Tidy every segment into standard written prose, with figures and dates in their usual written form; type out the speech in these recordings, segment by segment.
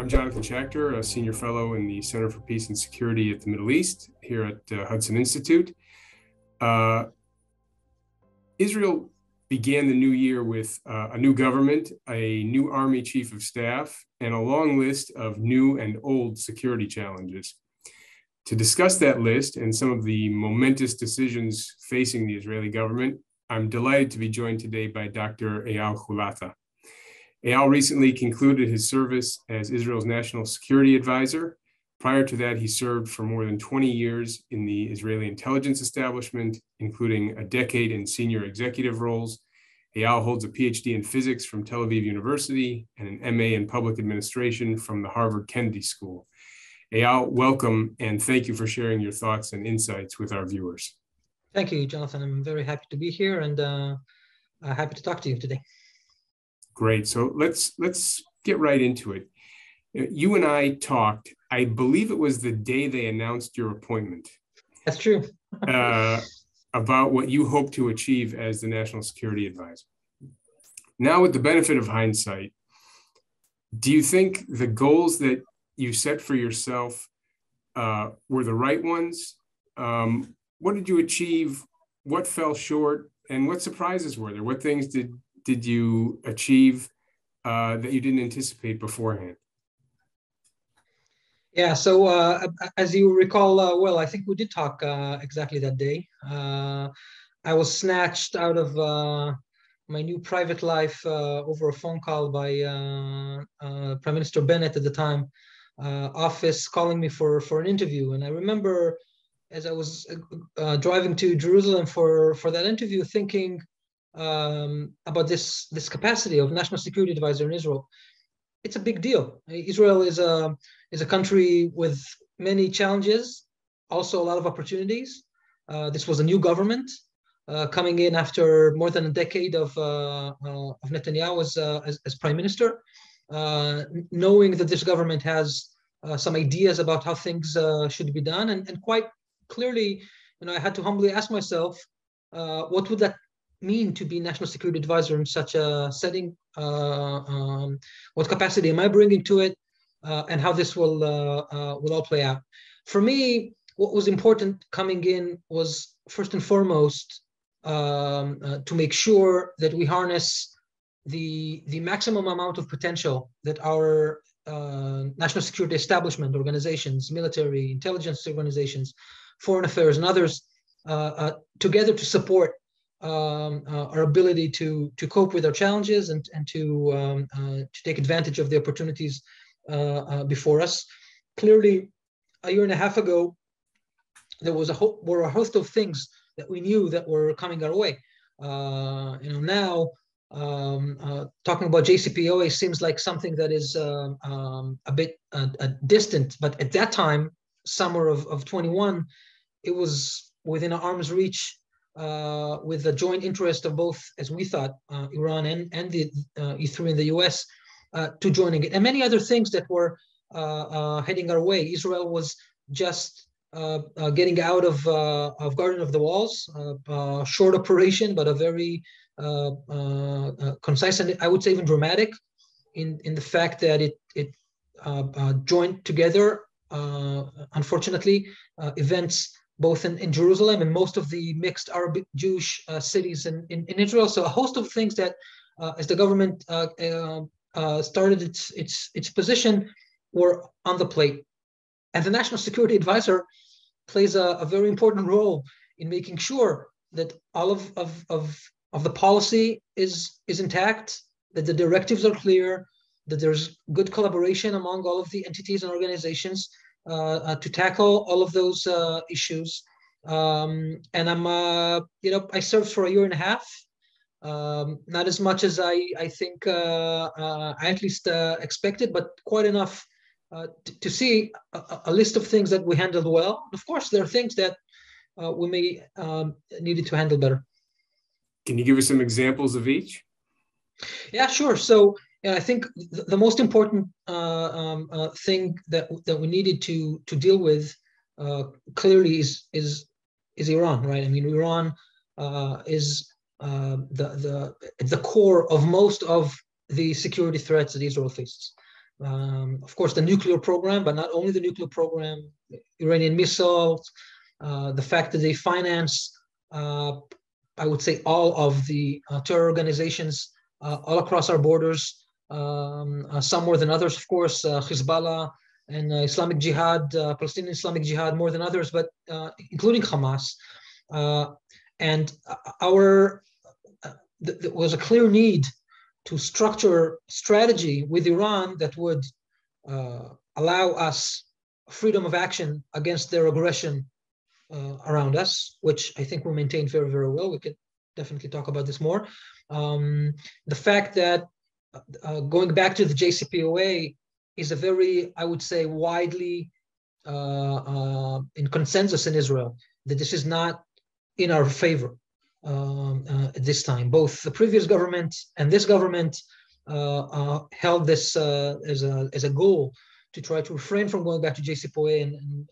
Jonathan Schachter, a senior fellow in the Center for Peace and Security at the Middle East here at Hudson Institute. Israel began the new year with a new government, a new army chief of staff, and a long list of new and old security challenges. To discuss that list and some of the momentous decisions facing the Israeli government, I'm delighted to be joined today by Dr. Eyal Hulata. Eyal recently concluded his service as Israel's national security advisor. Prior to that, he served for more than 20 years in the Israeli intelligence establishment, including a decade in senior executive roles. Eyal holds a PhD in physics from Tel Aviv University and an MA in public administration from the Harvard Kennedy School. Eyal, welcome, and thank you for sharing your thoughts and insights with our viewers. Thank you, Jonathan. I'm very happy to be here and happy to talk to you today. Great. So let's get right into it. You and I talked, I believe it was the day they announced your appointment. That's true. About what you hope to achieve as the National Security Advisor. Now, with the benefit of hindsight, do you think the goals that you set for yourself were the right ones? What did you achieve? What fell short? And what surprises were there? What things did you achieve that you didn't anticipate beforehand? Yeah, so as you recall, well, I think we did talk exactly that day. I was snatched out of my new private life over a phone call by Prime Minister Bennett at the time, office calling me for an interview. And I remember as I was driving to Jerusalem for that interview, thinking about this capacity of national security advisor in Israel. It's a big deal. Israel is a country with many challenges, also a lot of opportunities. This was a new government coming in after more than a decade of Netanyahu as prime minister, knowing that this government has some ideas about how things should be done, and quite clearly, I had to humbly ask myself, what would that mean to be national security advisor in such a setting? What capacity am I bringing to it, and how this will all play out? For me, what was important coming in was first and foremost to make sure that we harness the maximum amount of potential that our national security establishment organizations, military, intelligence organizations, foreign affairs, and others together to support our ability to cope with our challenges and to take advantage of the opportunities before us. Clearly, a year and a half ago, there were a host of things that we knew that were coming our way. Now talking about JCPOA seems like something that is a bit distant, but at that time, summer of 21, it was within arm's reach. With the joint interest of both, as we thought, Iran and the E3 in the US, to joining it, and many other things that were heading our way. Israel was just getting out of Garden of the Walls, short operation, but a very concise and I would say even dramatic in the fact that it joined together, unfortunately, events both in Jerusalem and most of the mixed Arab Jewish cities in Israel. So a host of things that, as the government started its position, were on the plate. And the National Security Advisor plays a very important role in making sure that all of the policy is intact, that the directives are clear, that there's good collaboration among all of the entities and organizations to tackle all of those issues. And I'm, I served for a year and a half, not as much as I think I at least expected, but quite enough to see a list of things that we handled well. Of course, there are things that we may needed to handle better. Can you give us some examples of each? Yeah, sure. So I think the most important thing that we needed to deal with clearly is Iran, right? I mean, Iran is the core of most of the security threats that Israel faces. Of course, the nuclear program, but not only the nuclear program, Iranian missiles, the fact that they finance, I would say, all of the terror organizations all across our borders, some more than others, of course, Hezbollah and Islamic Jihad, Palestinian Islamic Jihad more than others, but including Hamas. And there was a clear need to structure strategy with Iran that would allow us freedom of action against their aggression around us, which I think we maintained very, very well. We could definitely talk about this more. The fact that going back to the JCPOA is a very, I would say, widely in consensus in Israel, that this is not in our favor at this time. Both the previous government and this government held this as a goal to try to refrain from going back to JCPOA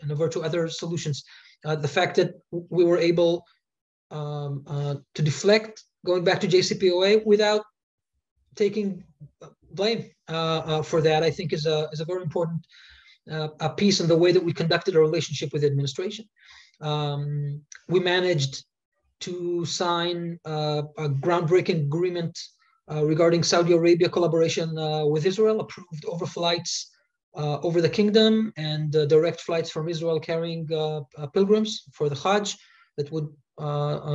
and avert to other solutions. The fact that we were able to deflect going back to JCPOA without taking blame for that, I think is a very important a piece in the way that we conducted our relationship with the administration. We managed to sign a groundbreaking agreement regarding Saudi Arabia collaboration with Israel, approved overflights over the kingdom and direct flights from Israel carrying pilgrims for the Hajj that would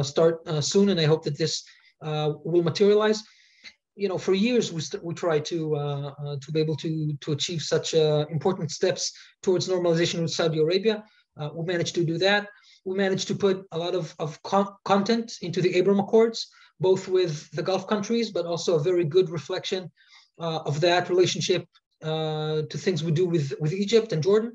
start soon, and I hope that this will materialize. You know, for years we tried to be able to achieve such important steps towards normalization with Saudi Arabia. We managed to do that. We managed to put a lot of content into the Abraham Accords, both with the Gulf countries, but also a very good reflection of that relationship to things we do with Egypt and Jordan.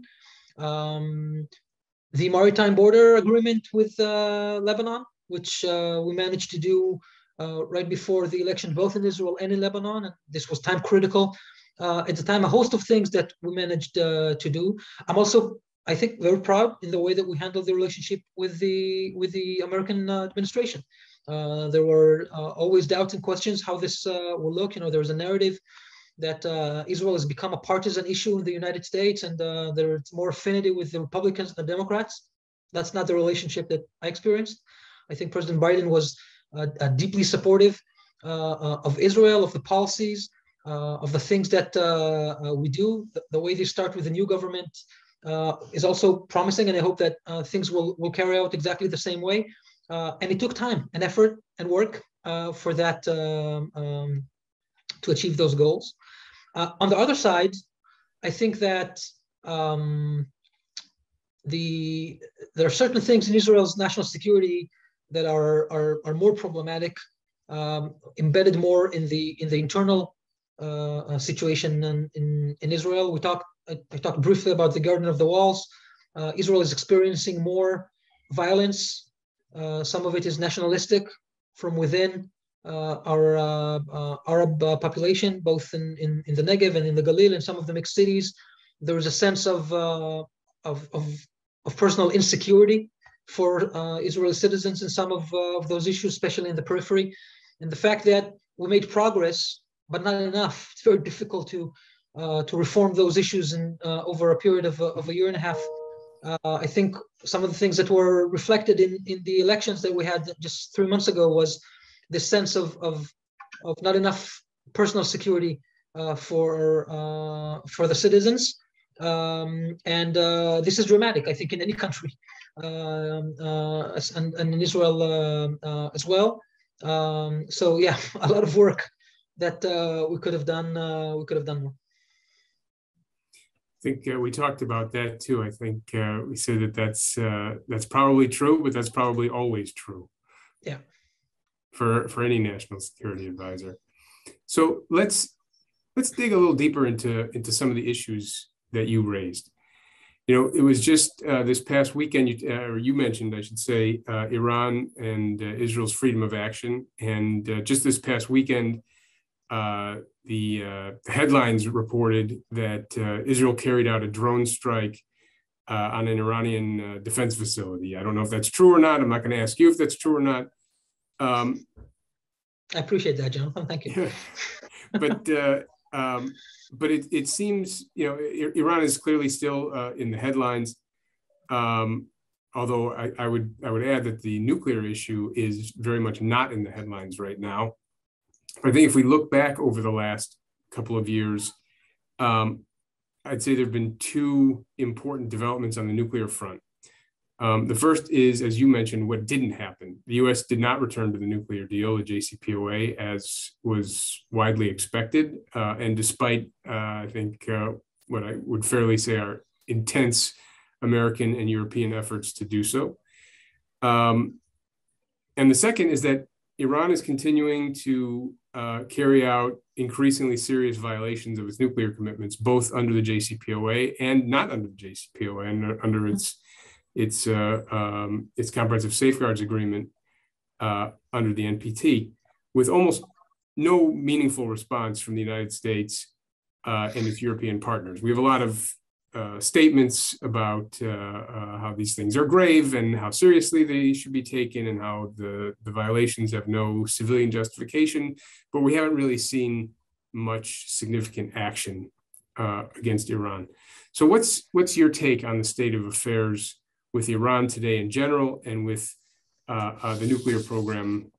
The maritime border agreement with Lebanon, which we managed to do right before the election, both in Israel and in Lebanon. And this was time critical at the time. A host of things that we managed to do. I'm also, I think, very proud in the way that we handled the relationship with the American administration. There were always doubts and questions how this will look. You know, there was a narrative that Israel has become a partisan issue in the United States, and there's more affinity with the Republicans and the Democrats. That's not the relationship that I experienced. I think President Biden was deeply supportive of Israel, of the policies, of the things that we do. The way they start with the new government is also promising, and I hope that things will carry out exactly the same way. And it took time and effort and work for that to achieve those goals. On the other side, I think that there are certain things in Israel's national security that are more problematic, embedded more in the internal situation in Israel. I talked briefly about the Garden of the Walls. Israel is experiencing more violence. Some of it is nationalistic from within our Arab population, both in the Negev and in the Galil, and some of the mixed cities. There is a sense of personal insecurity for Israeli citizens in some of those issues, especially in the periphery. And the fact that we made progress, but not enough. It's very difficult to reform those issues over a period of a year and a half. I think some of the things that were reflected in the elections that we had just 3 months ago was this sense of not enough personal security for the citizens. And this is dramatic, I think, in any country, and in Israel as well. So yeah, a lot of work that we could have done. We could have done more. I think we talked about that too. I think we said that that's probably true, but that's probably always true. Yeah. For any national security advisor. So let's dig a little deeper into some of the issues that you raised. You know, it was just this past weekend, you mentioned, I should say, Iran and Israel's freedom of action. And just this past weekend, the headlines reported that Israel carried out a drone strike on an Iranian defense facility. I don't know if that's true or not. I'm not going to ask you if that's true or not. I appreciate that, Jonathan. Thank you. But but it seems, Iran is clearly still in the headlines. Although I would add that the nuclear issue is very much not in the headlines right now. I think if we look back over the last couple of years, I'd say there have been two important developments on the nuclear front. The first is, as you mentioned, what didn't happen. The U.S. did not return to the nuclear deal, the JCPOA, as was widely expected. And despite, I think, what I would fairly say are intense American and European efforts to do so. And the second is that Iran is continuing to carry out increasingly serious violations of its nuclear commitments, both under the JCPOA and not under the JCPOA, and under its comprehensive safeguards agreement under the NPT, with almost no meaningful response from the United States and its European partners. We have a lot of statements about how these things are grave and how seriously they should be taken and how the violations have no civilian justification, but we haven't really seen much significant action against Iran. So what's your take on the state of affairs with Iran today in general and with the nuclear program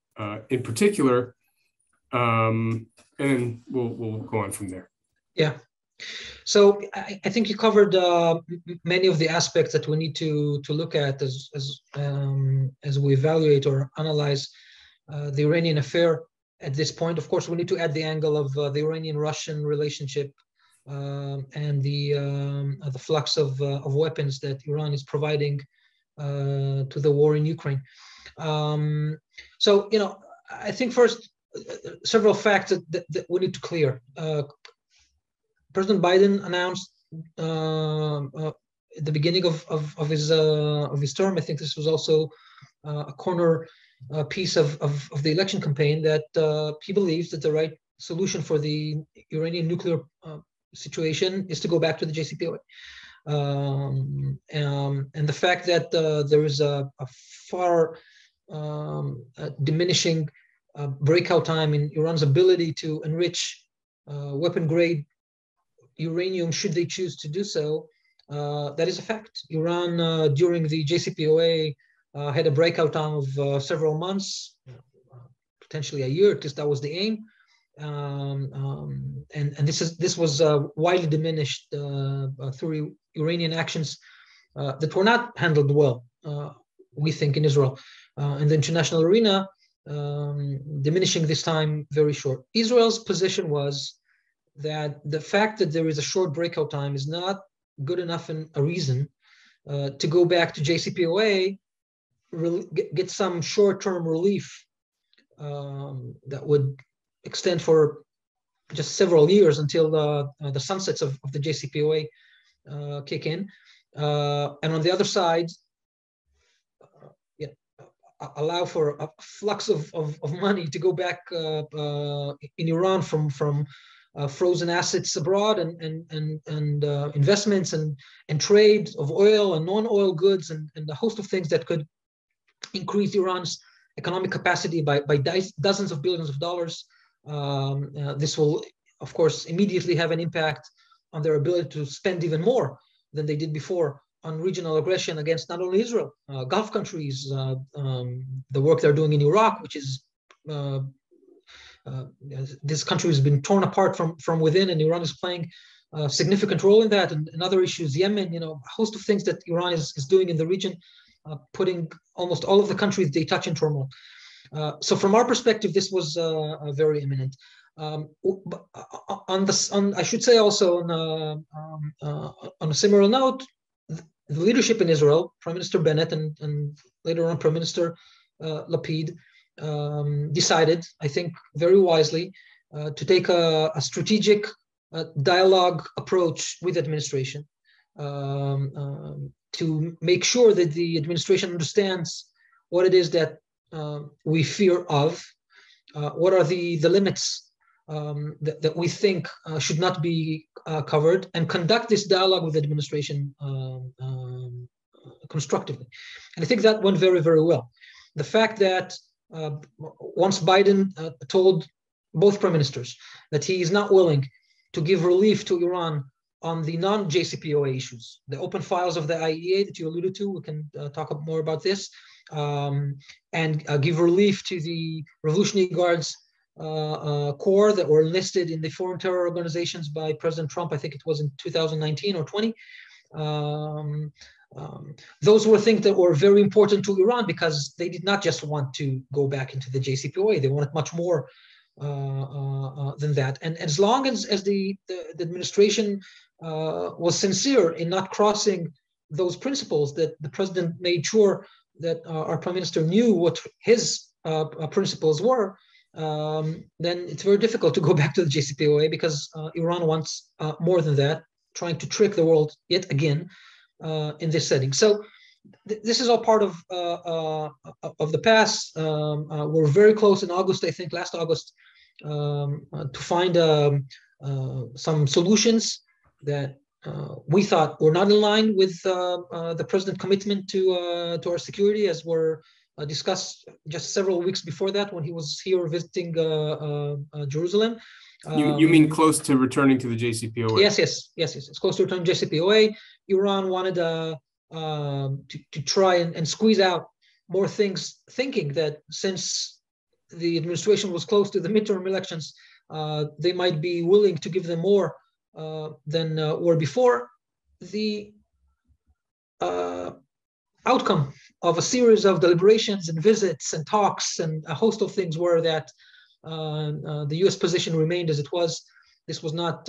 in particular? And then we'll go on from there. Yeah. So I think you covered many of the aspects that we need to look at as we evaluate or analyze the Iranian affair at this point. Of course, we need to add the angle of the Iranian-Russian relationship and the flux of weapons that Iran is providing to the war in Ukraine. So, I think first, several facts that we need to clear. President Biden announced at the beginning of his term, I think this was also a corner piece of the election campaign, that he believes that the right solution for the Iranian nuclear situation is to go back to the JCPOA. And the fact that there is a far diminishing breakout time in Iran's ability to enrich weapon-grade uranium, should they choose to do so, that is a fact. Iran, during the JCPOA, had a breakout time of several months, potentially a year, because that was the aim. And this was widely diminished through Iranian actions that were not handled well, we think, in Israel. In the international arena, diminishing this time very short. Israel's position was that the fact that there is a short breakout time is not good enough and a reason to go back to JCPOA, get some short-term relief that would extend for just several years until the sunsets of the JCPOA kick in. And on the other side, allow for a flux of money to go back in Iran from frozen assets abroad and investments and trade of oil and non-oil goods and a host of things that could increase Iran's economic capacity by dozens of billions of dollars. This will, of course, immediately have an impact on their ability to spend even more than they did before on regional aggression against not only Israel, Gulf countries, the work they're doing in Iraq, which is this country has been torn apart from within, and Iran is playing a significant role in that, and other issues, Yemen, a host of things that Iran is doing in the region, putting almost all of the countries they touch in turmoil. So from our perspective, this was very imminent. I should say also on a similar note, the leadership in Israel, Prime Minister Bennett and later on Prime Minister Lapid, decided, I think very wisely, to take a strategic dialogue approach with the administration to make sure that the administration understands what it is that we fear of, what are the limits that we think should not be covered, and conduct this dialogue with the administration constructively. And I think that went very, very well. The fact that once Biden told both prime ministers that he is not willing to give relief to Iran on the non-JCPOA issues, the open files of the IEA that you alluded to. We can talk more about this, and give relief to the Revolutionary Guards Corps that were enlisted in the foreign terror organizations by President Trump. I think it was in 2019 or 20. Those were things that were very important to Iran because they did not just want to go back into the JCPOA. They wanted much more than that. And as long as the administration was sincere in not crossing those principles, that the president made sure that our prime minister knew what his principles were, then it's very difficult to go back to the JCPOA because Iran wants more than that, trying to trick the world yet again in this setting. So this is all part of the past. We're very close in August, I think, last August, to find some solutions that we thought were not in line with the president's commitment to our security, as were discussed just several weeks before that when he was here visiting Jerusalem. You mean close to returning to the JCPOA? Yes. It's close to returning to JCPOA. Iran wanted to try and squeeze out more things, thinking that since the administration was close to the midterm elections, they might be willing to give them more than were before. The outcome of a series of deliberations and visits and talks and a host of things were that the U.S. position remained as it was. This was not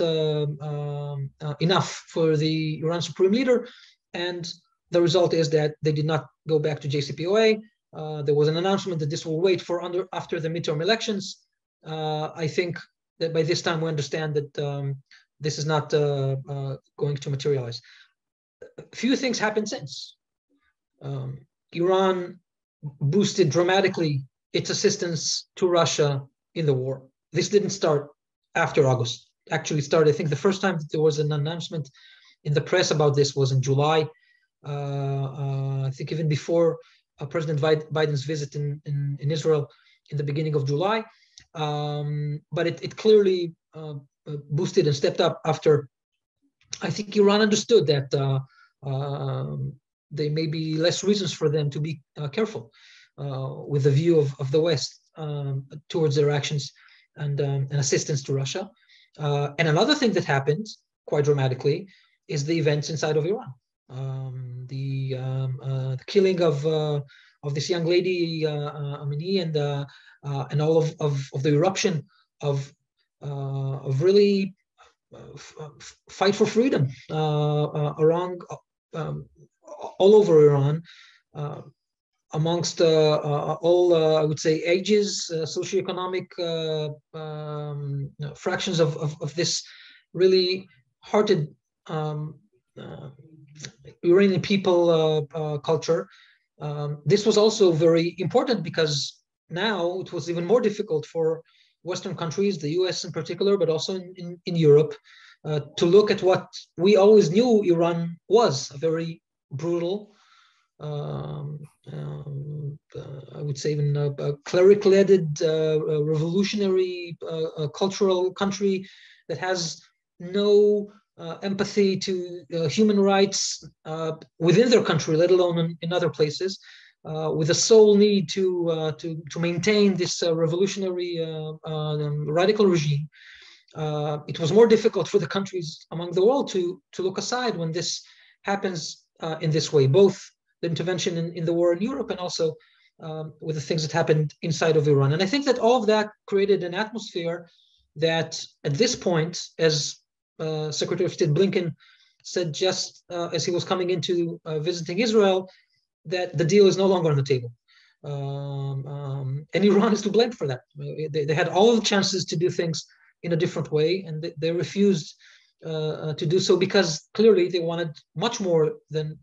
enough for the Iran supreme leader, and the result is that they did not go back to JCPOA. There was an announcement that this will wait for after the midterm elections. I think that by this time we understand that this is not going to materialize. A few things happened since. Iran boosted dramatically its assistance to Russia in the war. This didn't start after August. Actually started, I think the first time that there was an announcement in the press about this was in July. I think even before President Biden's visit in Israel in the beginning of July. But it clearly boosted and stepped up after, I think Iran understood that there may be less reasons for them to be careful with the view of the West towards their actions and assistance to Russia. And another thing that happened quite dramatically is the events inside of Iran. The killing of this young lady, Amini, and all of the eruption of really fight for freedom around all over Iran, amongst all, I would say, ages, socioeconomic fractions of this really hearted Iranian people culture. This was also very important because now it was even more difficult for Western countries, the US in particular, but also in Europe, to look at what we always knew Iran was, a very brutal, I would say even a cleric-led, revolutionary, cultural country that has no empathy to human rights within their country, let alone in other places, with a sole need to maintain this revolutionary radical regime. It was more difficult for the countries among the world to look aside when this happens in this way, both the intervention in the war in Europe and also with the things that happened inside of Iran. And I think that all of that created an atmosphere that at this point, as Secretary of State Blinken said just as he was coming into visiting Israel, that the deal is no longer on the table. And Iran is to blame for that. They had all the chances to do things in a different way, and they refused to do so because clearly they wanted much more than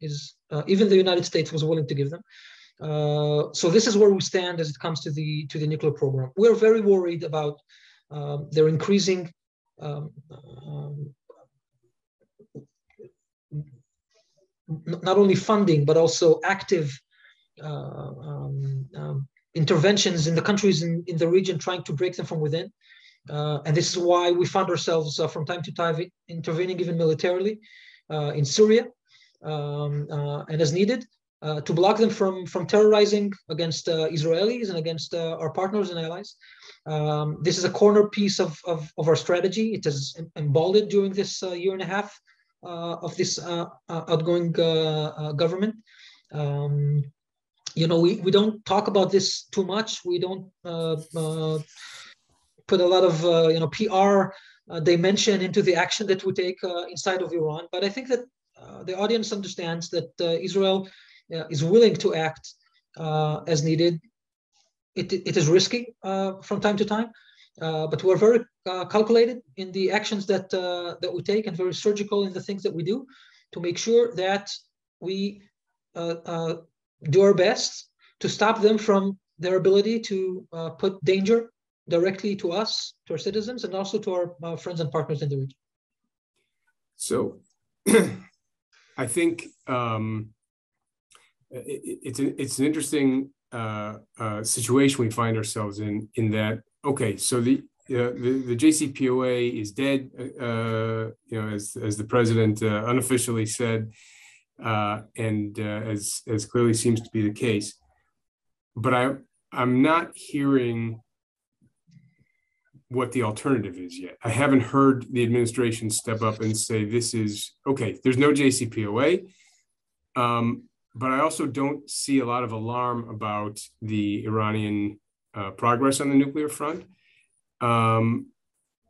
even the United States was willing to give them. So this is where we stand as it comes to the nuclear program. We're very worried about their increasing not only funding but also active interventions in the countries in the region, trying to break them from within. And this is why we found ourselves from time to time intervening even militarily in Syria and as needed to block them from terrorizing against Israelis and against our partners and allies. This is a corner piece of our strategy. It is embodied during this year and a half of this outgoing government. We don't talk about this too much. We don't put a lot of PR dimension into the action that we take inside of Iran. But I think that the audience understands that Israel is willing to act as needed. It is risky from time to time, but we're very calculated in the actions that we take and very surgical in the things that we do to make sure that we do our best to stop them from their ability to put danger directly to us, to our citizens, and also to our friends and partners in the region. So I think it's an interesting situation we find ourselves in that, okay, so the JCPOA is dead, as the president unofficially said, and as clearly seems to be the case. But I'm not hearing what the alternative is yet. I haven't heard the administration step up and say, this is, okay, there's no JCPOA, but I also don't see a lot of alarm about the Iranian progress on the nuclear front, and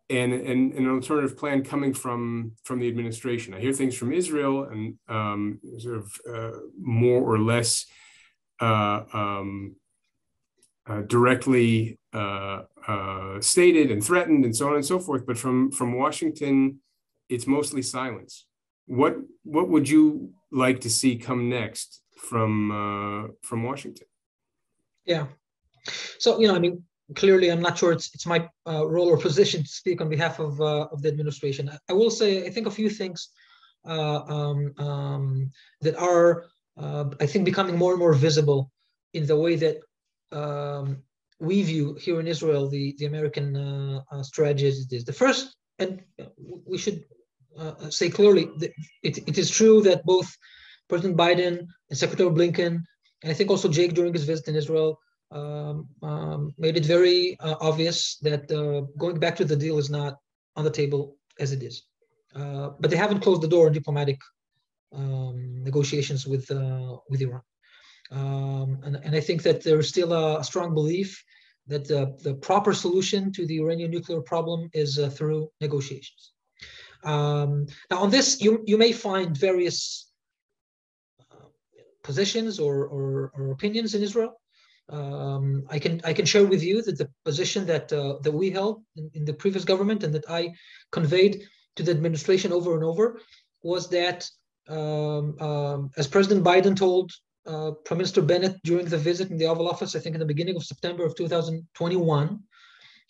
an alternative plan coming from the administration. I hear things from Israel and sort of more or less directly stated and threatened and so on and so forth. But from Washington, it's mostly silence. What would you like to see come next from Washington? Yeah. So, clearly, I'm not sure it's my role or position to speak on behalf of the administration. I will say, I think, a few things that are, I think, becoming more and more visible in the way that we view here in Israel the American strategy as it is. The first, and we should say clearly, that it is true that both President Biden and Secretary Blinken, and I think also Jake during his visit in Israel, made it very obvious that going back to the deal is not on the table as it is. But they haven't closed the door on diplomatic negotiations with Iran. And I think that there is still a strong belief that the proper solution to the Iranian nuclear problem is through negotiations. Now, on this, you may find various positions or opinions in Israel. I can share with you that the position that we held in the previous government and that I conveyed to the administration over and over was that, as President Biden told Prime Minister Bennett during the visit in the Oval Office, I think in the beginning of September of 2021,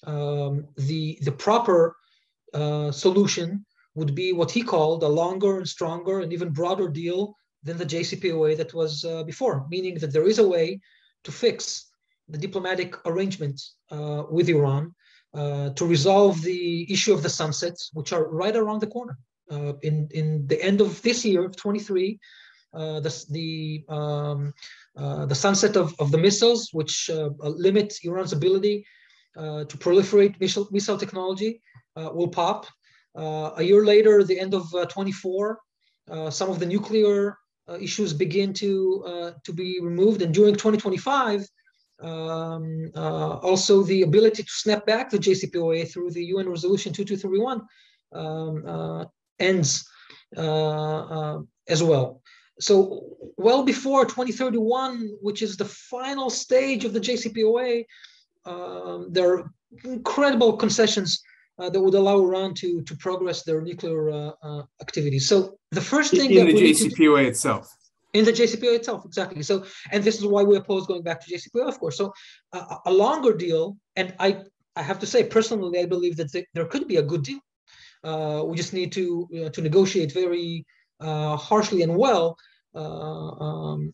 the proper solution would be what he called a longer and stronger and even broader deal than the JCPOA that was before, meaning that there is a way to fix the diplomatic arrangements with Iran to resolve the issue of the sunsets, which are right around the corner. In the end of this year, of 23, the sunset of the missiles, which limit Iran's ability to proliferate missile technology, will pop. A year later, the end of 24, some of the nuclear issues begin to be removed, and during 2025, also the ability to snap back the JCPOA through the UN Resolution 2231 ends as well. So well before 2031, which is the final stage of the JCPOA, there are incredible concessions that would allow Iran to progress their nuclear activities. So the first thing in the JCPOA itself. In the JCPOA itself, exactly. So, and this is why we oppose going back to JCPOA, of course. So a longer deal, and I have to say, personally, I believe that there could be a good deal. We just need to negotiate very harshly and well to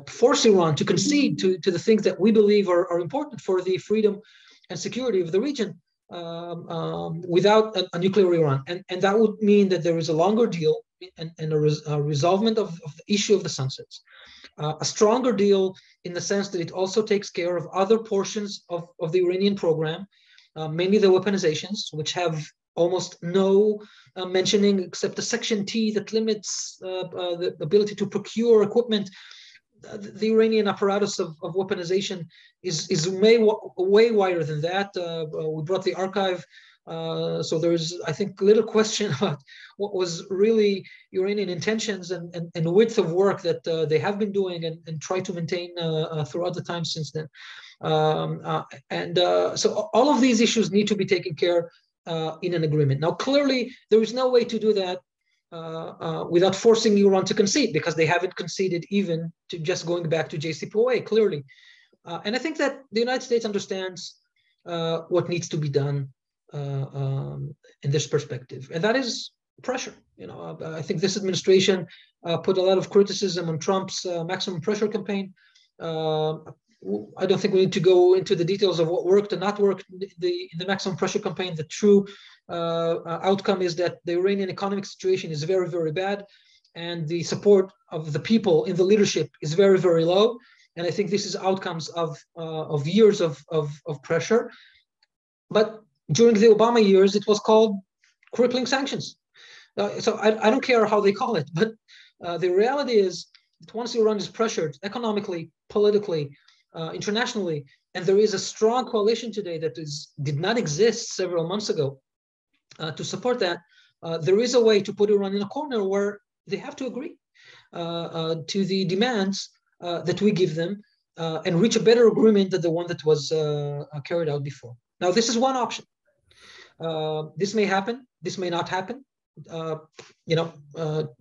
force Iran to concede to the things that we believe are important for the freedom and security of the region without a nuclear Iran. And that would mean that there is a longer deal and a resolvement of the issue of the sunsets. A stronger deal in the sense that it also takes care of other portions of the Iranian program, mainly the weaponizations, which have almost no mentioning except the Section T that limits the ability to procure equipment. The Iranian apparatus of weaponization is way wider than that. We brought the archive, so there's, I think, little question about what was really Iranian intentions and width of work that they have been doing and try to maintain throughout the time since then. So all of these issues need to be taken care in an agreement. Now, clearly, there is no way to do that without forcing Iran to concede, because they haven't conceded even to just going back to JCPOA, clearly. And I think that the United States understands what needs to be done in this perspective, and that is pressure. I think this administration put a lot of criticism on Trump's maximum pressure campaign. I don't think we need to go into the details of what worked and not worked in the maximum pressure campaign. The true outcome is that the Iranian economic situation is very, very bad, and the support of the people in the leadership is very, very low. And I think this is outcomes of years of pressure. But during the Obama years, it was called crippling sanctions. So I don't care how they call it, but the reality is that once Iran is pressured economically, politically, internationally, and there is a strong coalition today that did not exist several months ago to support that, there is a way to put Iran in a corner where they have to agree to the demands that we give them and reach a better agreement than the one that was carried out before. Now, this is one option. This may happen. This may not happen.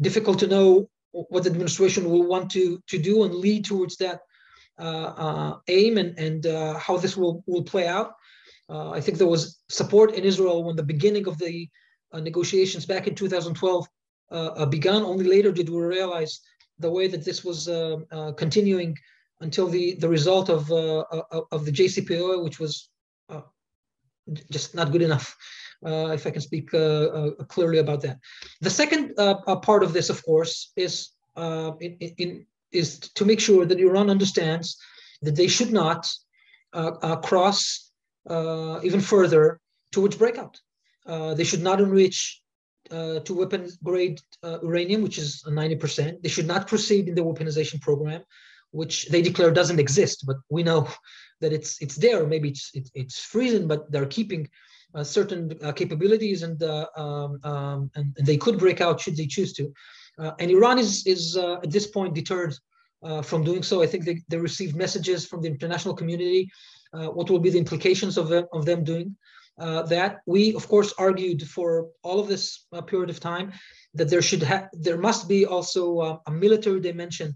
Difficult to know what the administration will want to do and lead towards that aim and how this will play out. I think there was support in Israel when the beginning of the negotiations back in 2012 began. Only later did we realize the way that this was continuing until the result of the JCPOA, which was just not good enough, if I can speak clearly about that. The second part of this, of course, is to make sure that Iran understands that they should not cross even further towards breakout. They should not enrich to weapons-grade uranium, which is 90%. They should not proceed in the weaponization program, which they declare doesn't exist, but we know that it's there. Maybe it's freezing, but they're keeping certain capabilities, and they could break out should they choose to. And Iran is at this point deterred from doing so. I think they received messages from the international community. What will be the implications of them doing that? We, of course, argued for all of this period of time that there must be also a military dimension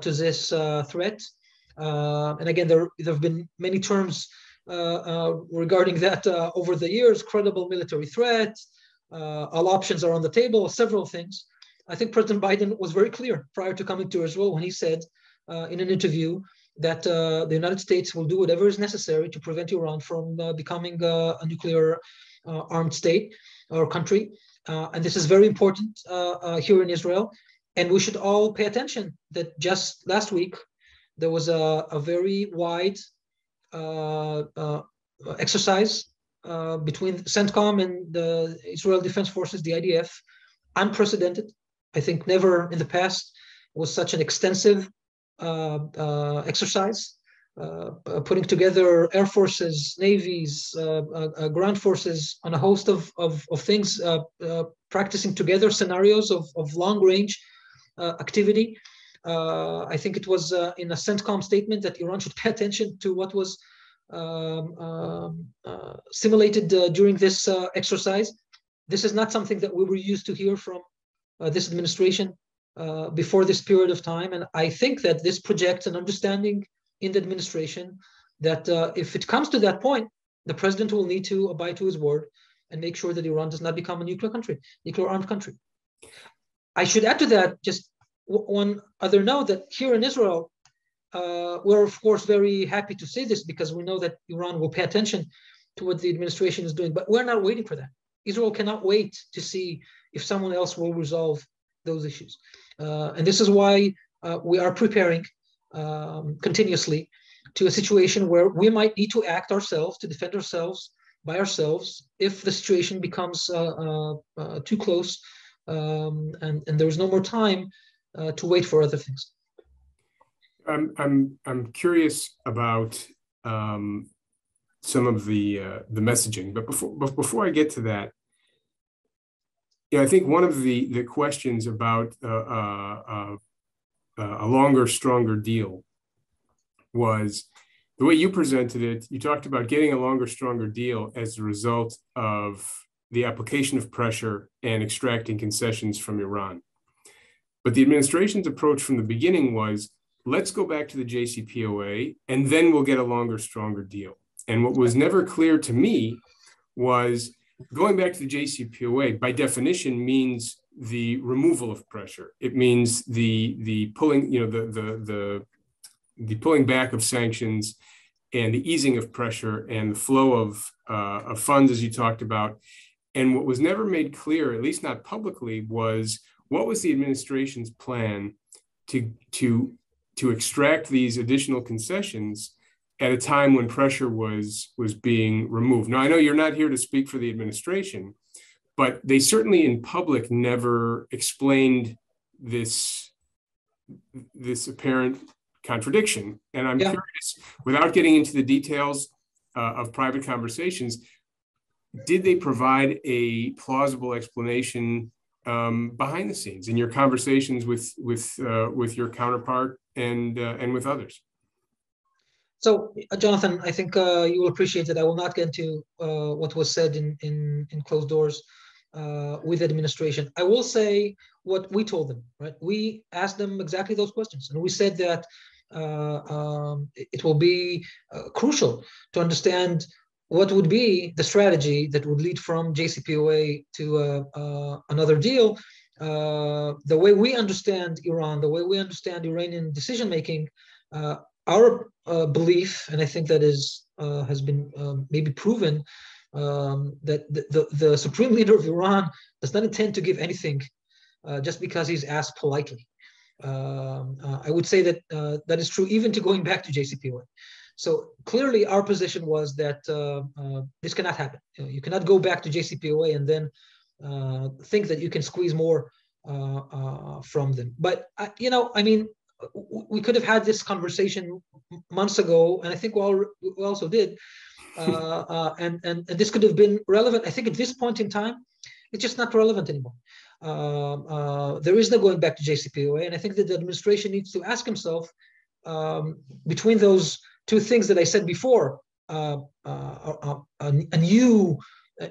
to this threat. And again, there have been many terms regarding that over the years: credible military threat, all options are on the table, several things. I think President Biden was very clear prior to coming to Israel when he said in an interview that the United States will do whatever is necessary to prevent Iran from becoming a nuclear armed state or country. And this is very important here in Israel. And we should all pay attention that just last week, there was a very wide exercise between CENTCOM and the Israel Defense Forces, the IDF, unprecedented. I think never in the past was such an extensive exercise, putting together air forces, navies, ground forces on a host of things, practicing together scenarios of long-range activity. I think it was in a CENTCOM statement that Iran should pay attention to what was simulated during this exercise. This is not something that we were used to hear from this administration before this period of time. And I think that this projects an understanding in the administration that if it comes to that point, the president will need to abide to his word and make sure that Iran does not become a nuclear armed country. I should add to that just one other note, that here in Israel, we're of course very happy to say this because we know that Iran will pay attention to what the administration is doing, but we're not waiting for that. Israel cannot wait to see if someone else will resolve those issues. And this is why we are preparing continuously to a situation where we might need to act ourselves to defend ourselves by ourselves if the situation becomes too close and there's no more time to wait for other things. I'm curious about some of the messaging, but before I get to that, I think one of the questions about a longer, stronger deal was the way you presented it. You talked about getting a longer, stronger deal as a result of the application of pressure and extracting concessions from Iran. But the administration's approach from the beginning was, let's go back to the JCPOA and then we'll get a longer, stronger deal. And what was never clear to me was going back to the JCPOA by definition means the removal of pressure. It means the pulling, the pulling back of sanctions and the easing of pressure and the flow of funds, as you talked about. And what was never made clear, at least not publicly, was what was the administration's plan to extract these additional concessions at a time when pressure was being removed. Now, I know you're not here to speak for the administration, but they certainly in public never explained this apparent contradiction. And I'm curious, without getting into the details of private conversations, did they provide a plausible explanation behind the scenes in your conversations with your counterpart and with others? So, Jonathan, I think you will appreciate that I will not get into what was said in closed doors with the administration. I will say what we told them, right? We asked them exactly those questions. And we said that it will be crucial to understand what would be the strategy that would lead from JCPOA to another deal. The way we understand Iran, the way we understand Iranian decision-making, our belief, and I think that has been maybe proven, that the supreme leader of Iran does not intend to give anything just because he's asked politely. I would say that that is true even to going back to JCPOA. So clearly our position was that this cannot happen. You cannot go back to JCPOA and then think that you can squeeze more from them. But, I mean, we could have had this conversation months ago, and I think we also did. And this could have been relevant. I think at this point in time, it's just not relevant anymore. There is no going back to JCPOA, and I think that the administration needs to ask himself between those two things that I said before, a new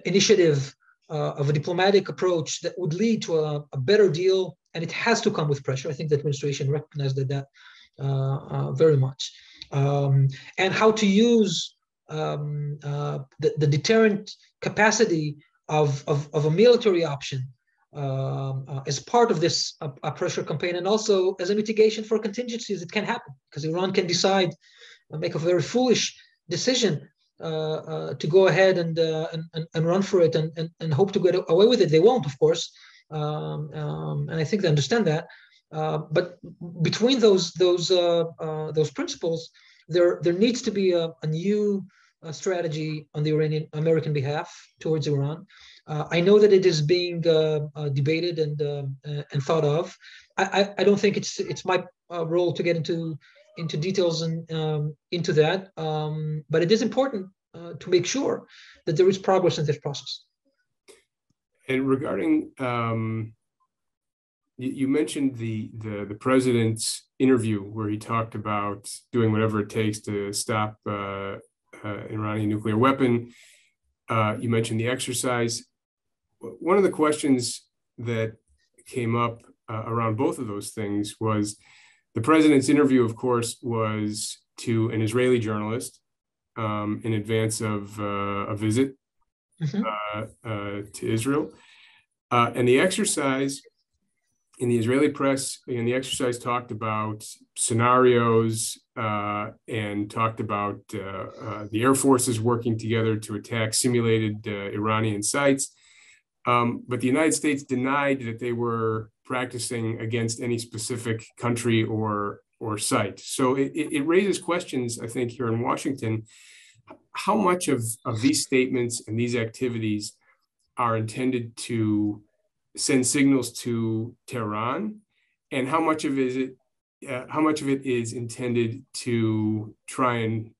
initiative of a diplomatic approach that would lead to a better deal, and it has to come with pressure. I think the administration recognized that very much. And how to use the deterrent capacity of a military option as part of this pressure campaign, and also as a mitigation for contingencies that can happen, because Iran can decide, make a very foolish decision to go ahead and run for it and hope to get away with it. They won't, of course, and I think they understand that. But between those principles, there needs to be a new strategy on the American behalf towards Iran. I know that it is being debated and thought of. I don't think it's my role to get into details and into that, but it is important to make sure that there is progress in this process. And regarding, you mentioned the president's interview where he talked about doing whatever it takes to stop Iranian nuclear weapon. You mentioned the exercise. One of the questions that came up around both of those things was the president's interview, of course, was to an Israeli journalist in advance of a visit to Israel. And the exercise in the Israeli press, in the exercise, talked about scenarios and talked about the air forces working together to attack simulated Iranian sites. But the United States denied that they were practicing against any specific country or site. So it raises questions, I think, here in Washington, how much of these statements and these activities are intended to send signals to Tehran, and how much of it is intended to try and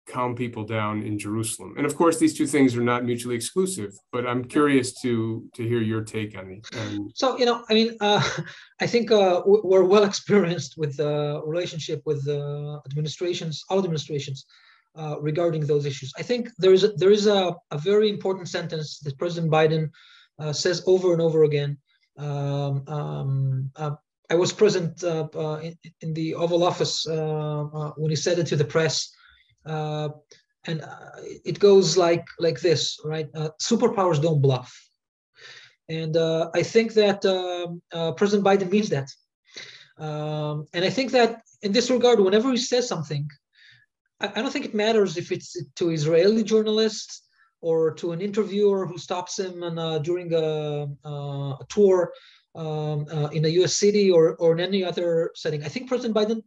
calm people down in Jerusalem. And of course, these two things are not mutually exclusive, but I'm curious to hear your take on it. So, I think we're well experienced with the relationship with all administrations regarding those issues. I think there is a very important sentence that President Biden says over and over again. I was present in the Oval Office when he said it to the press. And it goes like this, right? Superpowers don't bluff. And I think that President Biden means that. And I think that in this regard, whenever he says something, I don't think it matters if it's to Israeli journalists or to an interviewer who stops him during a tour in a US city or in any other setting. I think President Biden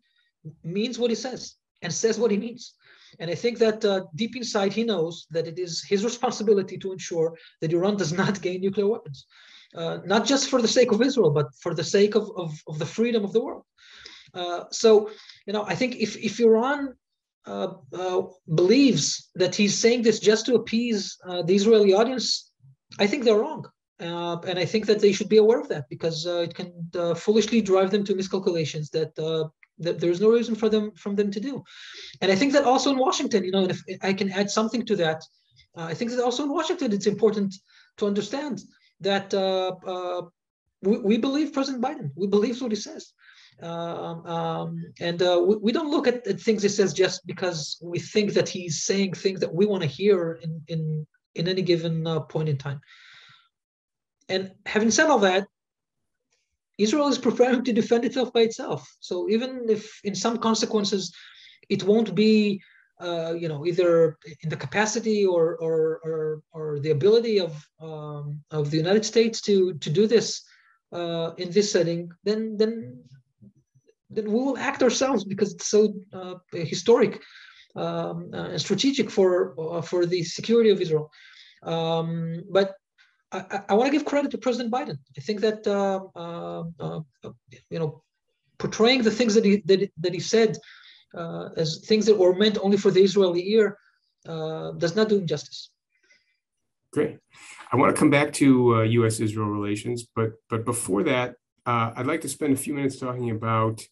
means what he says and says what he means. And I think that deep inside, he knows that it is his responsibility to ensure that Iran does not gain nuclear weapons, not just for the sake of Israel, but for the sake of the freedom of the world. So, I think if Iran believes that he's saying this just to appease the Israeli audience, I think they're wrong. And I think that they should be aware of that, because it can foolishly drive them to miscalculations that there's no reason for them to do. And I think that also in Washington, and if I can add something to that, I think that also in Washington, it's important to understand that we believe President Biden. We believe what he says. And we don't look at things he says just because we think that he's saying things that we want to hear in any given point in time. And having said all that, Israel is preparing to defend itself by itself. So even if in some consequences it won't be, either in the capacity or the ability of the United States to do this in this setting, then we will act ourselves, because it's so historic and strategic for the security of Israel. But I want to give credit to President Biden. I think that portraying the things that he said as things that were meant only for the Israeli ear does not do him justice. Great. I want to come back to U.S.-Israel relations, but before that, I'd like to spend a few minutes talking about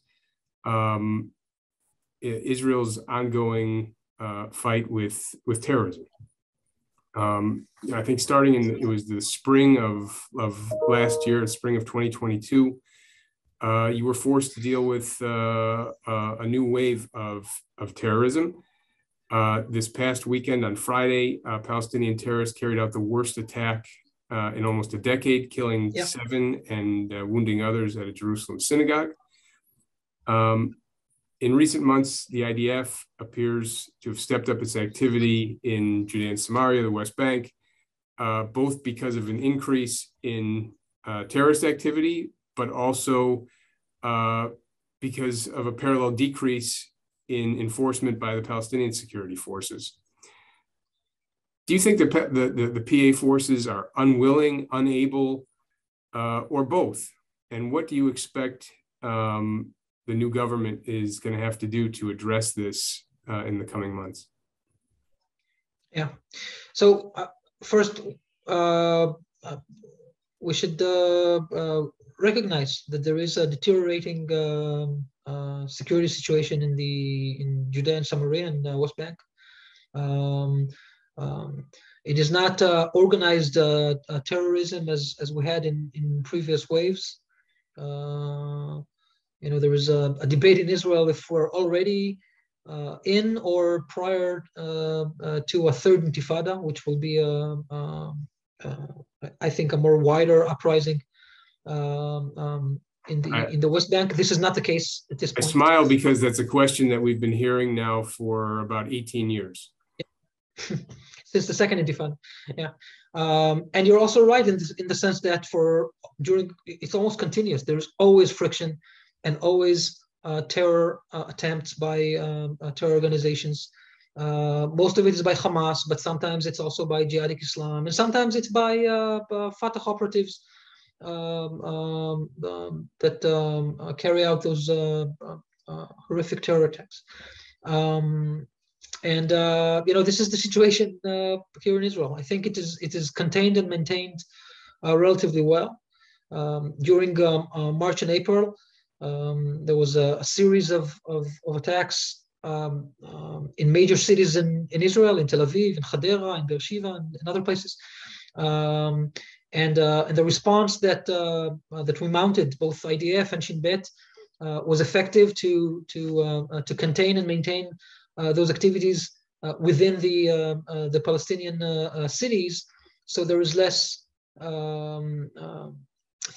Israel's ongoing fight with terrorism. I think starting it was the spring of last year, spring of 2022, you were forced to deal with a new wave of terrorism. This past weekend on Friday, Palestinian terrorists carried out the worst attack in almost a decade, killing 7 and wounding others at a Jerusalem synagogue. In recent months, the IDF appears to have stepped up its activity in Judea and Samaria, the West Bank, both because of an increase in terrorist activity, but also because of a parallel decrease in enforcement by the Palestinian security forces. Do you think the PA forces are unwilling, unable, or both? And what do you expect the new government is going to have to do to address this in the coming months? Yeah. So first, we should recognize that there is a deteriorating security situation in Judea and Samaria and West Bank. It is not organized terrorism as we had in previous waves. There was a debate in Israel if we're already in or prior to a third intifada, which will be, I think, a more wider uprising. in the West Bank. This is not the case at this I point. smile because that's a question that we've been hearing now for about 18 years. Since the second Intifada, yeah. And you're also right in the sense that it's almost continuous. There's always friction and always terror attempts by terror organizations. Most of it is by Hamas, but sometimes it's also by Jihadic Islam, and sometimes it's by Fatah operatives that carry out those horrific terror attacks. This is the situation here in Israel. I think it is contained and maintained relatively well. During March and April, there was a series of attacks in major cities in Israel, in Tel Aviv, in Hadera, in Beersheba, and in other places. And the response that we mounted, both IDF and Shin Bet, was effective to contain and maintain those activities within the Palestinian cities, so there is less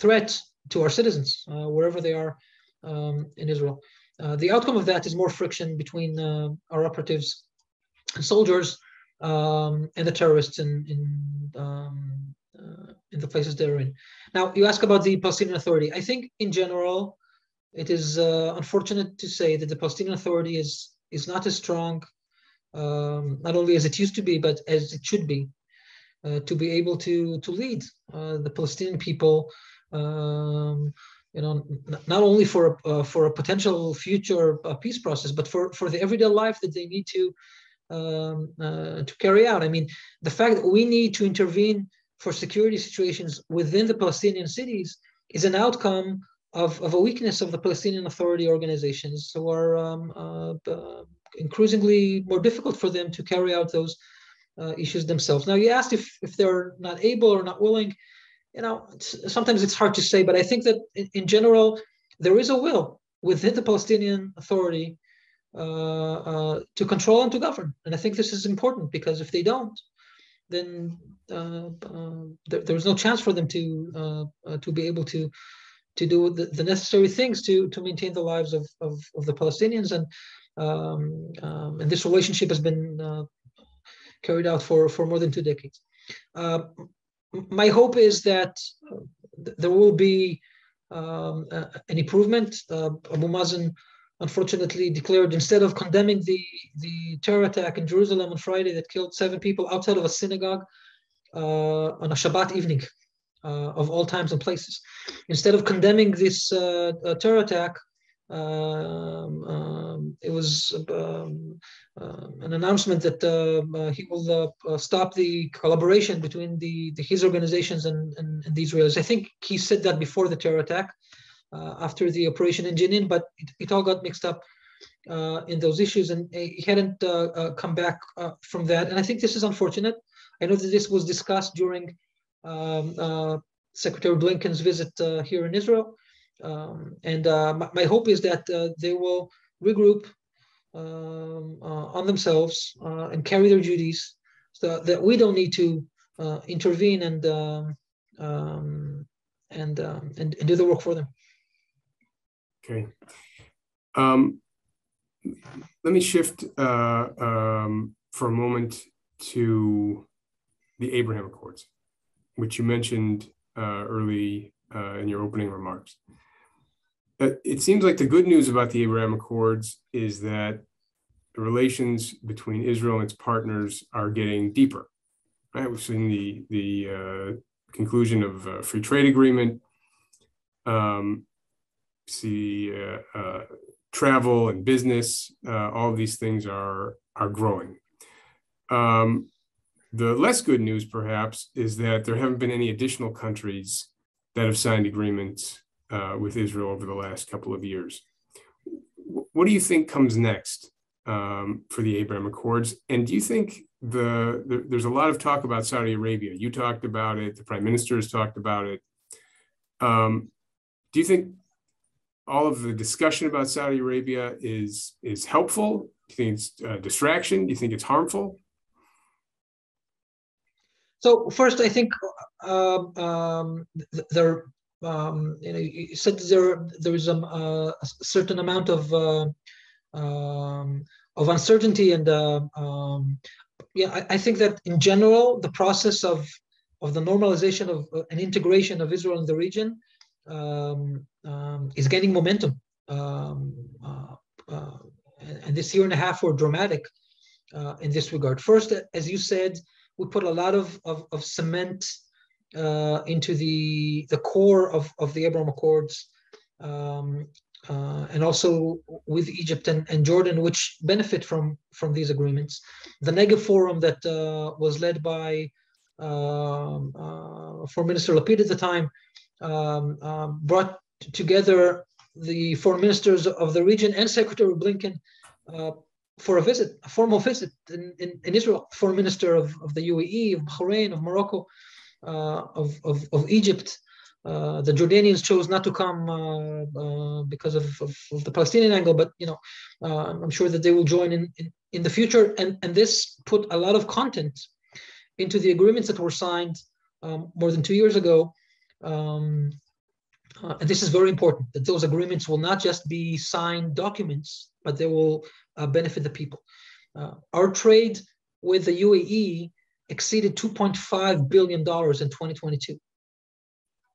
threat to our citizens wherever they are in Israel. The outcome of that is more friction between our operatives and soldiers and the terrorists in the places they're in. Now, you ask about the Palestinian Authority. I think in general, it is unfortunate to say that the Palestinian Authority is not as strong, not only as it used to be, but as it should be, to be able to lead the Palestinian people, not only for a potential future peace process, but for the everyday life that they need to carry out. I mean, the fact that we need to intervene for security situations within the Palestinian cities is an outcome of a weakness of the Palestinian Authority organizations, who are increasingly more difficult for them to carry out those issues themselves. Now, you asked if they're not able or not willing. Sometimes it's hard to say, but I think that in general, there is a will within the Palestinian Authority to control and to govern. And I think this is important, because if they don't, then there's no chance for them to be able to do the necessary things to maintain the lives of the Palestinians. And this relationship has been carried out for more than 2 decades. My hope is that there will be an improvement. Abu Mazen unfortunately declared, instead of condemning the terror attack in Jerusalem on Friday that killed 7 people outside of a synagogue on a Shabbat evening, of all times and places, instead of condemning this terror attack, it was an announcement that he will stop the collaboration between his organizations and the Israelis. I think he said that before the terror attack, after the operation in Jenin, but it all got mixed up in those issues, and he hadn't come back from that. And I think this is unfortunate. I know that this was discussed during Secretary Blinken's visit here in Israel. My hope is that they will regroup on themselves and carry their duties, so that we don't need to intervene and do the work for them. Okay. Let me shift for a moment to the Abraham Accords, which you mentioned early in your opening remarks. It seems like the good news about the Abraham Accords is that the relations between Israel and its partners are getting deeper. Right? We've seen the conclusion of a free trade agreement, travel and business, all of these things are growing. The less good news, perhaps, is that there haven't been any additional countries that have signed agreements with Israel over the last couple of years. What do you think comes next for the Abraham Accords? And do you think there's a lot of talk about Saudi Arabia? You talked about it. The Prime Minister has talked about it. Do you think all of the discussion about Saudi Arabia is helpful? Do you think it's a distraction? Do you think it's harmful? So first, I think there you said there is a certain amount of uncertainty, and I think that in general the process of the normalization of and integration of Israel in the region is gaining momentum. And this year and a half were dramatic in this regard. First, as you said, we put a lot of cement into the core of the Abraham Accords, and also with Egypt and Jordan, which benefit from these agreements. The Negev Forum that was led by Foreign Minister Lapid at the time brought together the foreign ministers of the region and Secretary Blinken for a formal visit in Israel. Foreign Minister of the UAE, of Bahrain, of Morocco, of Egypt. The Jordanians chose not to come because of the Palestinian angle, but I'm sure that they will join in the future. And this put a lot of content into the agreements that were signed more than 2 years ago. And this is very important, that those agreements will not just be signed documents, but they will benefit the people. Our trade with the UAE exceeded $2.5 billion in 2022.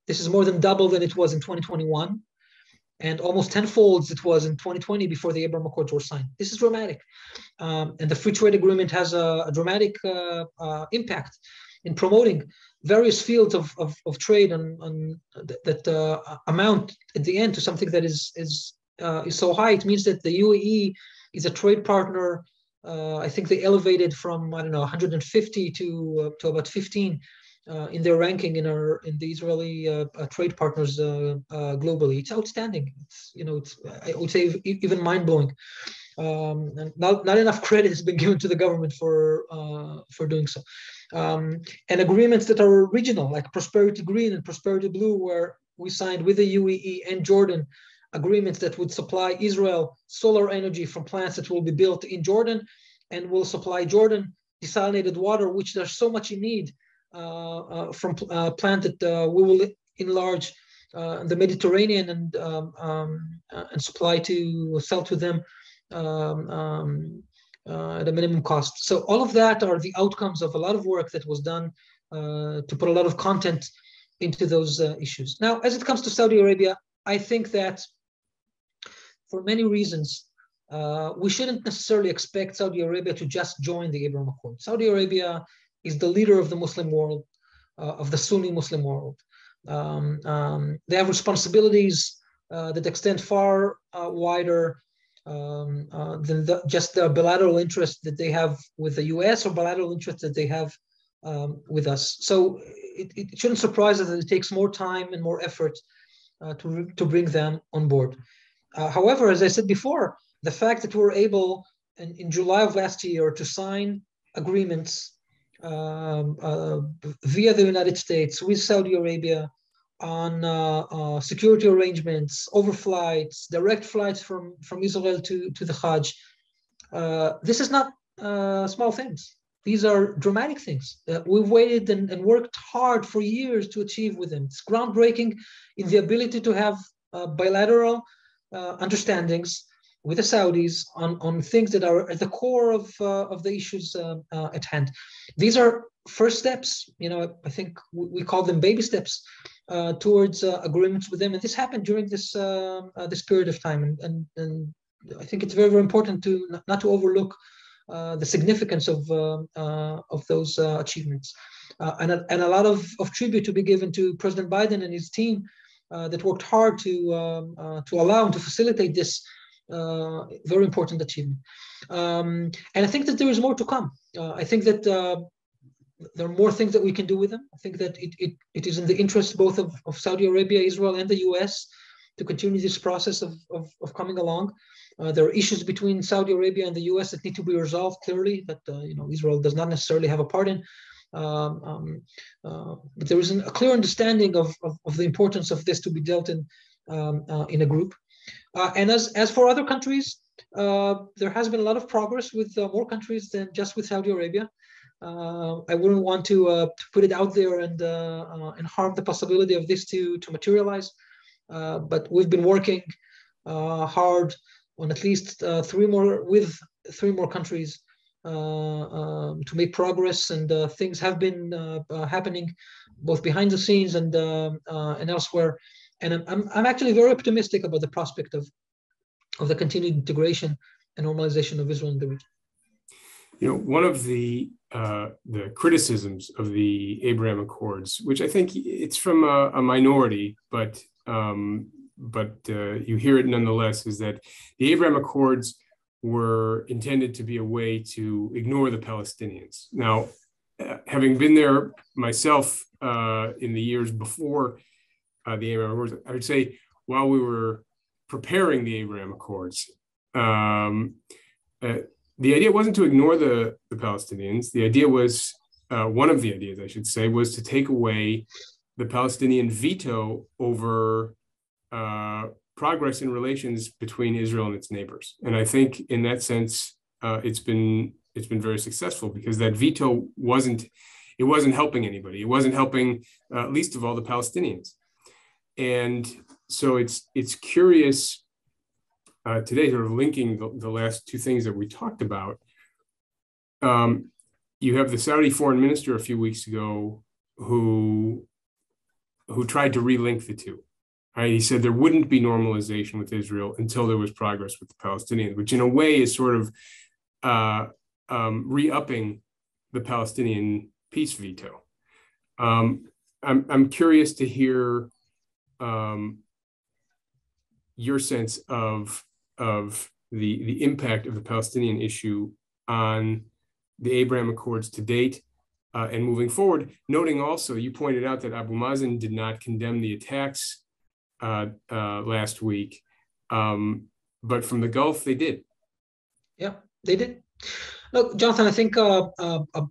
This is more than double than it was in 2021, and almost tenfold it was in 2020 before the Abraham Accords were signed. This is dramatic. And the free trade agreement has a dramatic impact in promoting various fields of trade and that amount at the end to something that is so high. It means that the UAE is a trade partner. I think they elevated from 150 to about 15 in their ranking in the Israeli trade partners globally. It's outstanding. It's I would say even mind blowing. And not enough credit has been given to the government for doing so. And agreements that are regional, like Prosperity Green and Prosperity Blue, where we signed with the UAE and Jordan agreements that would supply Israel solar energy from plants that will be built in Jordan, and will supply Jordan desalinated water, which there's so much in need from a plant that we will enlarge the Mediterranean and sell to them at a minimum cost. So all of that are the outcomes of a lot of work that was done to put a lot of content into those issues. Now, as it comes to Saudi Arabia, I think that for many reasons, we shouldn't necessarily expect Saudi Arabia to just join the Abraham Accord. Saudi Arabia is the leader of the Muslim world, of the Sunni Muslim world. They have responsibilities that extend far wider than just the bilateral interest that they have with the US or bilateral interest that they have with us. So it shouldn't surprise us that it takes more time and more effort to bring them on board. However, as I said before, the fact that we're able in July of last year to sign agreements via the United States with Saudi Arabia on security arrangements, overflights, direct flights from Israel to the Hajj. This is not small things. These are dramatic things. We've waited and worked hard for years to achieve with them. It's groundbreaking in the ability to have bilateral understandings with the Saudis on things that are at the core of the issues at hand. These are first steps. I think we call them baby steps towards agreements with them, and this happened during this period of time. And I think it's very, very important not to overlook the significance of those achievements, and a lot of tribute to be given to President Biden and his team that worked hard to allow and to facilitate this very important achievement. And I think that there is more to come. I think that there are more things that we can do with them. I think that it is in the interest both of Saudi Arabia, Israel, and the US to continue this process of coming along. There are issues between Saudi Arabia and the US that need to be resolved clearly, that Israel does not necessarily have a part in. But there is a clear understanding of the importance of this to be dealt in a group. And as for other countries, there has been a lot of progress with more countries than just with Saudi Arabia. I wouldn't want to put it out there and harm the possibility of this to materialize. But we've been working hard on at least three more countries to make progress, and things have been happening both behind the scenes and elsewhere. And I'm actually very optimistic about the prospect of the continued integration and normalization of Israel in the region. One of the criticisms of the Abraham Accords, which I think it's from a minority, but you hear it nonetheless, is that the Abraham Accords were intended to be a way to ignore the Palestinians. Now, having been there myself in the years before the Abraham Accords, I would say while we were preparing the Abraham Accords, the idea wasn't to ignore the Palestinians. The idea was, one of the ideas, I should say, was to take away the Palestinian veto over progress in relations between Israel and its neighbors. And I think in that sense, it's been very successful, because that veto wasn't helping anybody. It wasn't helping, least of all, the Palestinians. And so it's curious today, sort of linking the last two things that we talked about. You have the Saudi foreign minister a few weeks ago who tried to relink the two. Right? He said there wouldn't be normalization with Israel until there was progress with the Palestinians, which in a way is sort of re-upping the Palestinian peace veto. I'm curious to hear your sense of the impact of the Palestinian issue on the Abraham Accords to date and moving forward, noting also, you pointed out that Abu Mazen did not condemn the attacks last week, but from the Gulf, they did. Yeah, they did. Look, Jonathan, I think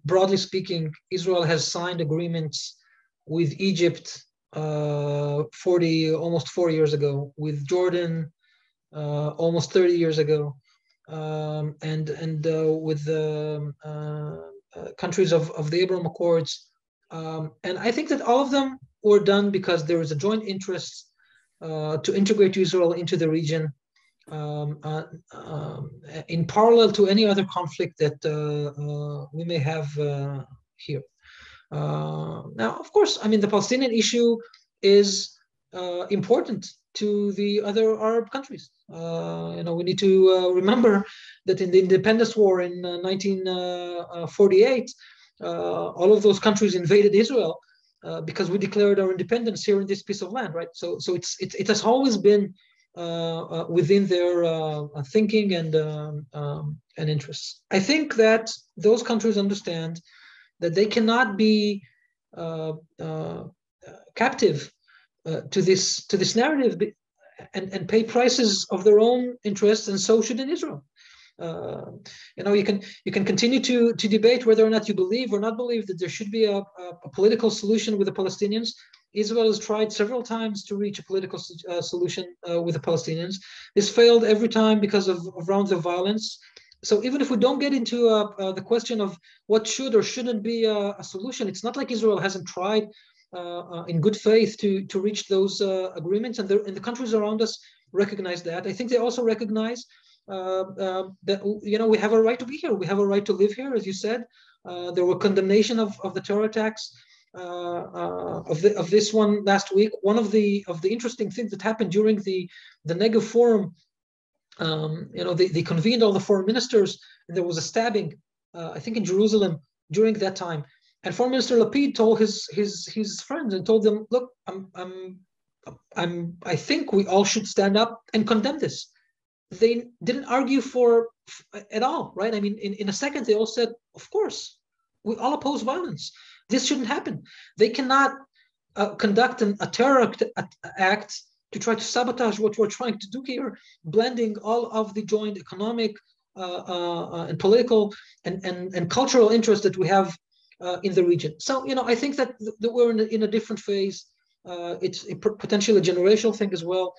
broadly speaking, Israel has signed agreements with Egypt almost 4 years ago, with Jordan almost 30 years ago, and with the countries of the Abraham Accords. And I think that all of them were done because there is a joint interest to integrate Israel into the region, in parallel to any other conflict that we may have here. Now, of course, I mean, the Palestinian issue is important to the other Arab countries. We need to remember that in the independence war in 1948, all of those countries invaded Israel because we declared our independence here in this piece of land, right? So it has always been within their thinking and interests. I think that those countries understand that they cannot be captive to this narrative and pay prices of their own interests, and so should in Israel. You can continue to debate whether or not you believe or not believe that there should be a political solution with the Palestinians. Israel has tried several times to reach a political solution with the Palestinians. This failed every time because of rounds of violence. So even if we don't get into the question of what should or shouldn't be a solution, it's not like Israel hasn't tried in good faith to reach those agreements, and the countries around us recognize that. I think they also recognize that we have a right to be here. We have a right to live here, as you said. There were condemnation of the terror attacks of this one last week. One of the interesting things that happened during the Negev Forum, they convened all the foreign ministers, and there was a stabbing, I think in Jerusalem during that time. And Foreign Minister Lapid told his friends and told them, "Look, I think we all should stand up and condemn this." They didn't argue at all, right? I mean, in a second, they all said, "Of course, we all oppose violence. This shouldn't happen." They cannot conduct a terror act to try to sabotage what we're trying to do here, blending all of the joint economic and political and cultural interests that we have in the region. So, I think that we're in a different phase. It's potentially a generational thing as well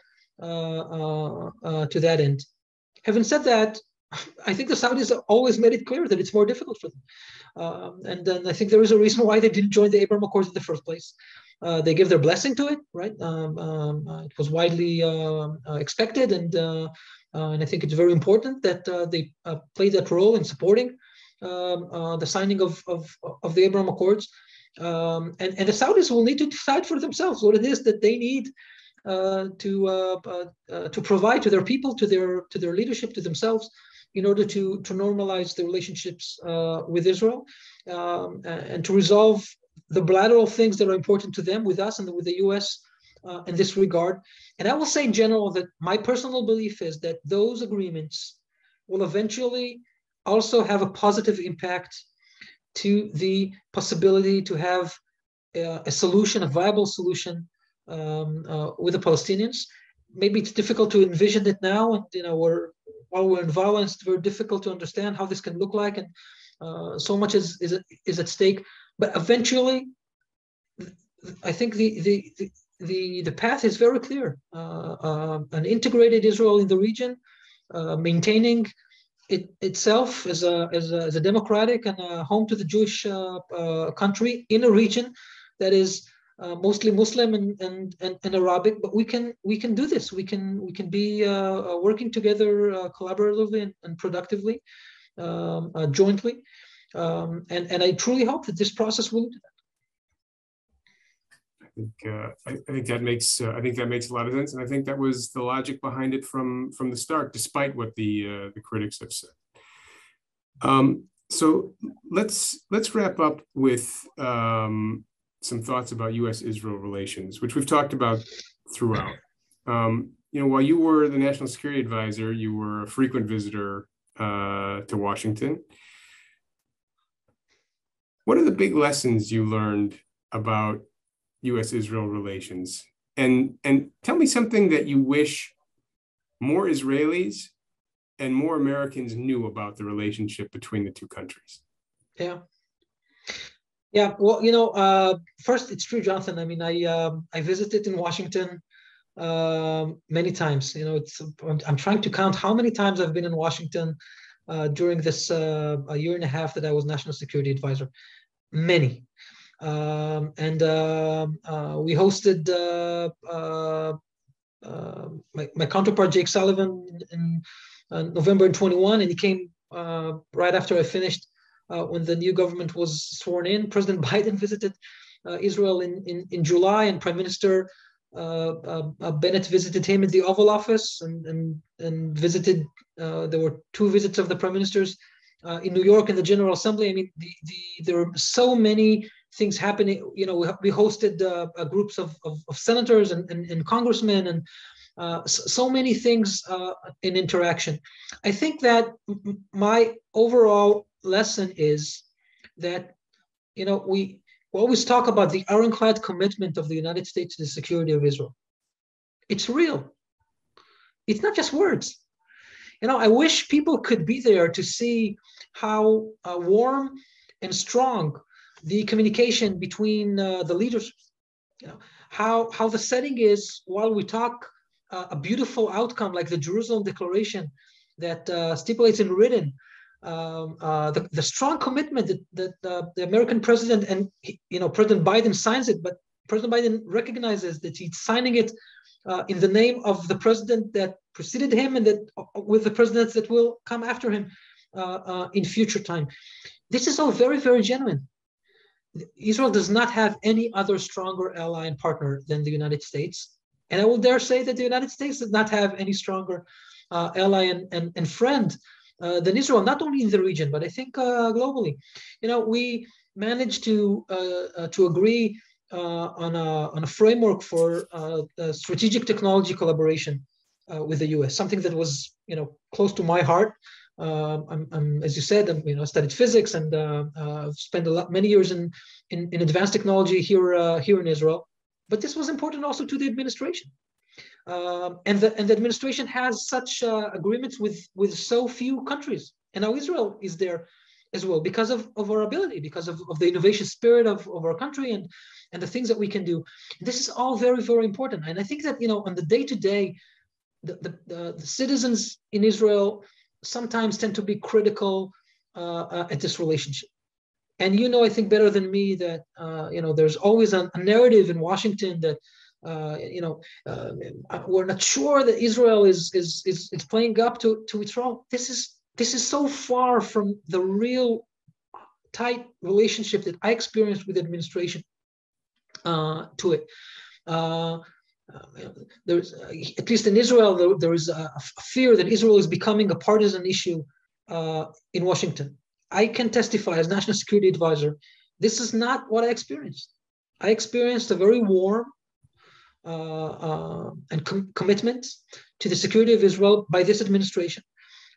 to that end. Having said that, I think the Saudis have always made it clear that it's more difficult for them. And then I think there is a reason why they didn't join the Abraham Accords in the first place. They give their blessing to it, right? It was widely expected, and I think it's very important that they play that role in supporting the signing of the Abraham Accords. And the Saudis will need to decide for themselves what it is that they need to provide to their people, to their leadership, to themselves, in order to normalize the relationships with Israel and to resolve the bilateral things that are important to them with us and with the U.S. In this regard. And I will say in general that my personal belief is that those agreements will eventually also have a positive impact to the possibility to have a solution, a viable solution with the Palestinians. Maybe it's difficult to envision it now, and while we're in violence, it's very difficult to understand how this can look like, and so much is at stake. But eventually, I think the path is very clear. An integrated Israel in the region, maintaining itself as a democratic and a home to the Jewish country in a region that is mostly Muslim and Arabic, but we can do this. We can be working together collaboratively and productively, jointly, and I truly hope that this process will do that. I think that makes a lot of sense, and I think that was the logic behind it from the start, despite what the critics have said. So let's wrap up with some thoughts about U.S.-Israel relations, which we've talked about throughout. While you were the National Security Advisor, you were a frequent visitor to Washington. What are the big lessons you learned about U.S.-Israel relations? And tell me something that you wish more Israelis and more Americans knew about the relationship between the two countries. Yeah. Well, first, it's true, Jonathan. I mean, I visited in Washington many times. I'm trying to count how many times I've been in Washington during this a year and a half that I was National Security Advisor. Many. And we hosted my counterpart, Jake Sullivan, in November 21, and he came right after I finished when the new government was sworn in. President Biden visited Israel in July, and Prime Minister Bennett visited him at the Oval Office and visited. There were 2 visits of the prime ministers in New York in the General Assembly. I mean, there were so many things happening. We hosted groups of senators and congressmen, and so many things in interaction. I think that my overall lesson is that we always talk about the ironclad commitment of the United States to the security of Israel. It's real. It's not just words. I wish people could be there to see how warm and strong the communication between the leaders, how the setting is while we talk a beautiful outcome like the Jerusalem Declaration that stipulates in written the strong commitment that the American president and President Biden signs it, but President Biden recognizes that he's signing it in the name of the president that preceded him and that with the presidents that will come after him in future time. This is all very, very genuine. Israel does not have any other stronger ally and partner than the United States. And I will dare say that the United States does not have any stronger ally and friend than Israel, not only in the region, but I think globally. We managed to agree on a framework for strategic technology collaboration with the U.S., something that was close to my heart. As you said, I studied physics and spent many years in advanced technology here in Israel. But this was important also to the administration, and the administration has such agreements with so few countries. And now Israel is there as well because of our ability, because of the innovation spirit of our country and the things that we can do. This is all very, very important. And I think that on the day-to-day, the citizens in Israel sometimes tend to be critical at this relationship. And I think better than me that there's always a narrative in Washington that we're not sure that Israel is playing up to its role. This is so far from the real tight relationship that I experienced with the administration to it. There's at least in Israel there is a fear that Israel is becoming a partisan issue in Washington. I can testify as National Security Advisor, this is not what I experienced. I experienced a very warm and commitment to the security of Israel by this administration.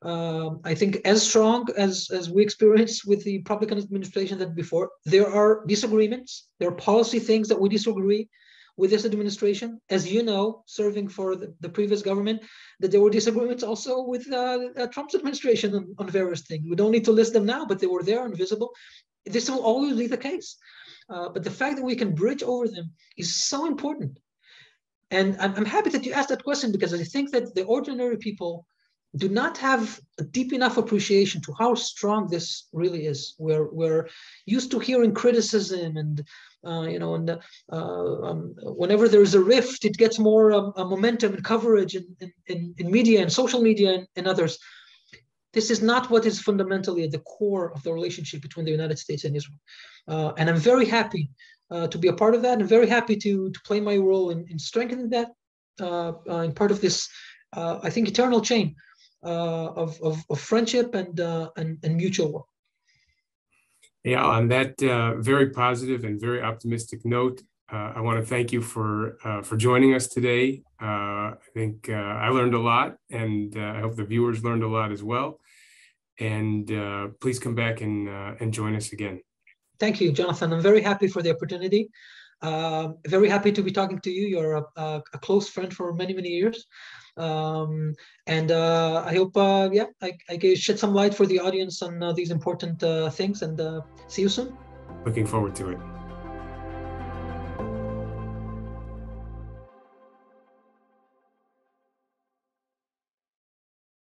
I think as strong as we experienced with the Republican administration than before. There are disagreements. There are policy things that we disagree with this administration. As you know, serving for the previous government, that there were disagreements also with Trump's administration on various things. We don't need to list them now, but they were there and visible. This will always be the case. But the fact that we can bridge over them is so important. And I'm happy that you asked that question, because I think that the ordinary people do not have a deep enough appreciation to how strong this really is. We're used to hearing criticism, and whenever there is a rift, it gets more momentum and coverage in media and social media and others. This is not what is fundamentally at the core of the relationship between the United States and Israel. And I'm very happy to be a part of that, and very happy to play my role in strengthening that, in part of this, I think, eternal chain of friendship and mutual work. Yeah, on that very positive and very optimistic note, I want to thank you for joining us today. I think I learned a lot, and I hope the viewers learned a lot as well. And please come back and join us again. Thank you, Jonathan. I'm very happy for the opportunity. Very happy to be talking to you. You're a close friend for many, many years. And I hope, I can shed some light for the audience on these important things, and see you soon. Looking forward to it.